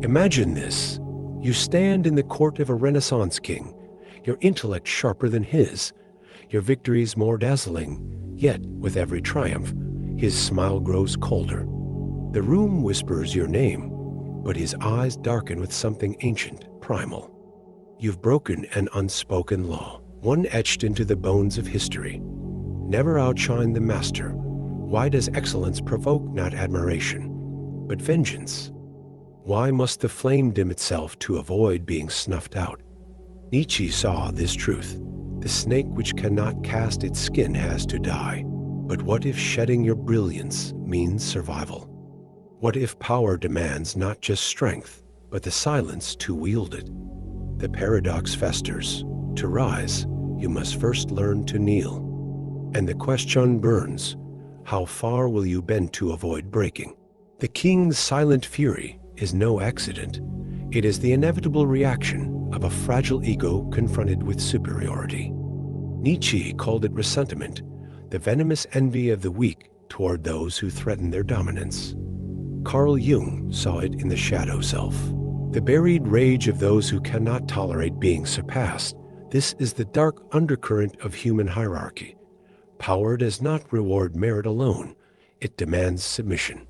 Imagine this. You stand in the court of a Renaissance king, your intellect sharper than his, your victories more dazzling, yet with every triumph, his smile grows colder. The room whispers your name, but his eyes darken with something ancient, primal. You've broken an unspoken law, one etched into the bones of history. Never outshine the master. Why does excellence provoke not admiration, but vengeance? Why must the flame dim itself to avoid being snuffed out? Nietzsche saw this truth. The snake which cannot cast its skin has to die. But what if shedding your brilliance means survival? What if power demands not just strength, but the silence to wield it? The paradox festers. To rise, you must first learn to kneel. And the question burns, how far will you bend to avoid breaking? The king's silent fury is no accident. It is the inevitable reaction of a fragile ego confronted with superiority. Nietzsche called it ressentiment, the venomous envy of the weak toward those who threaten their dominance. Carl Jung saw it in the shadow self, the buried rage of those who cannot tolerate being surpassed. This is the dark undercurrent of human hierarchy. Power does not reward merit alone, it demands submission.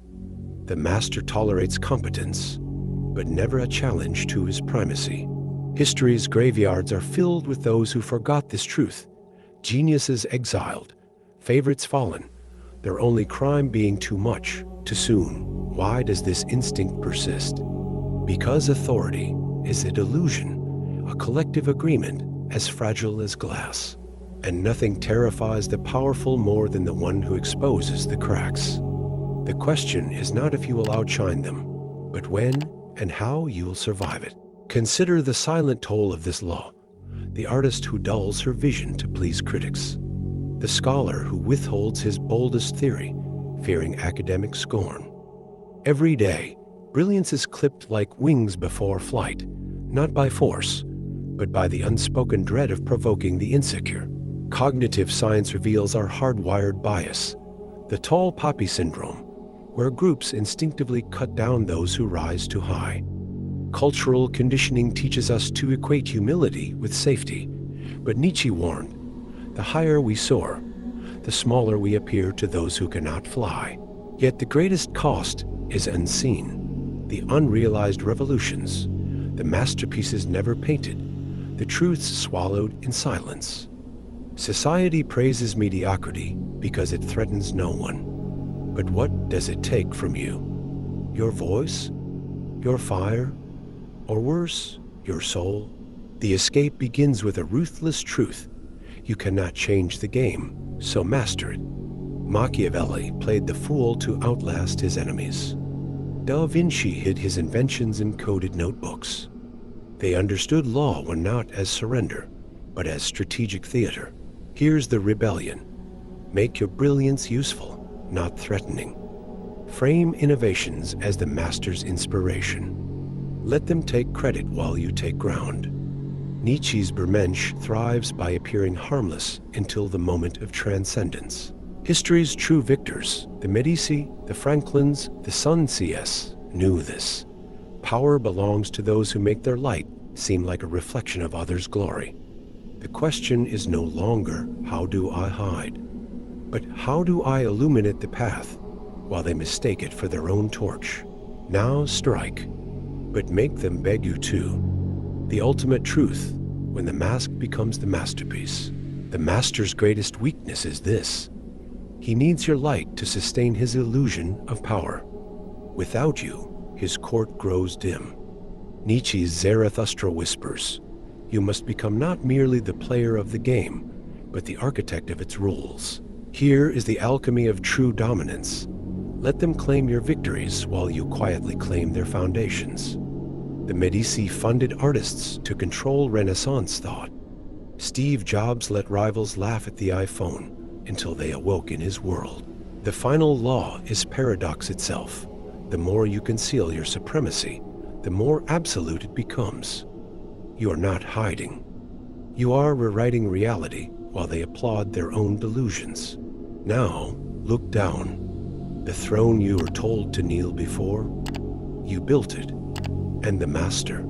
The master tolerates competence, but never a challenge to his primacy. History's graveyards are filled with those who forgot this truth. Geniuses exiled, favorites fallen, their only crime being too much, too soon. Why does this instinct persist? Because authority is a delusion, a collective agreement as fragile as glass. And nothing terrifies the powerful more than the one who exposes the cracks. The question is not if you will outshine them, but when and how you'll survive it. Consider the silent toll of this law, the artist who dulls her vision to please critics, the scholar who withholds his boldest theory, fearing academic scorn. Every day, brilliance is clipped like wings before flight, not by force, but by the unspoken dread of provoking the insecure. Cognitive science reveals our hardwired bias, the tall poppy syndrome, where groups instinctively cut down those who rise too high. Cultural conditioning teaches us to equate humility with safety, but Nietzsche warned, the higher we soar, the smaller we appear to those who cannot fly. Yet the greatest cost is unseen, the unrealized revolutions, the masterpieces never painted, the truths swallowed in silence. Society praises mediocrity because it threatens no one. But what does it take from you? Your voice? Your fire? Or worse, your soul? The escape begins with a ruthless truth. You cannot change the game, so master it. Machiavelli played the fool to outlast his enemies. Da Vinci hid his inventions in coded notebooks. They understood law when not as surrender, but as strategic theater. Here's the rebellion. Make your brilliance useful, not threatening. Frame innovations as the master's inspiration. Let them take credit while you take ground. Nietzsche's Bermensch thrives by appearing harmless until the moment of transcendence. History's true victors, the Medici, the Franklins, the Sun CS, knew this. Power belongs to those who make their light seem like a reflection of others' glory. The question is no longer, how do I hide? But how do I illuminate the path while they mistake it for their own torch? Now strike, but make them beg you to. The ultimate truth, when the mask becomes the masterpiece. The master's greatest weakness is this. He needs your light to sustain his illusion of power. Without you, his court grows dim. Nietzsche's Zarathustra whispers, you must become not merely the player of the game, but the architect of its rules. Here is the alchemy of true dominance. Let them claim your victories while you quietly claim their foundations. The Medici funded artists to control Renaissance thought. Steve Jobs let rivals laugh at the iPhone until they awoke in his world. The final law is paradox itself. The more you conceal your supremacy, the more absolute it becomes. You are not hiding. You are rewriting reality while they applaud their own delusions. Now, look down. The throne you were told to kneel before, you built it. and the master.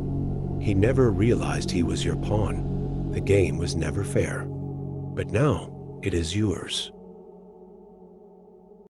He never realized he was your pawn. The game was never fair. But now it is yours.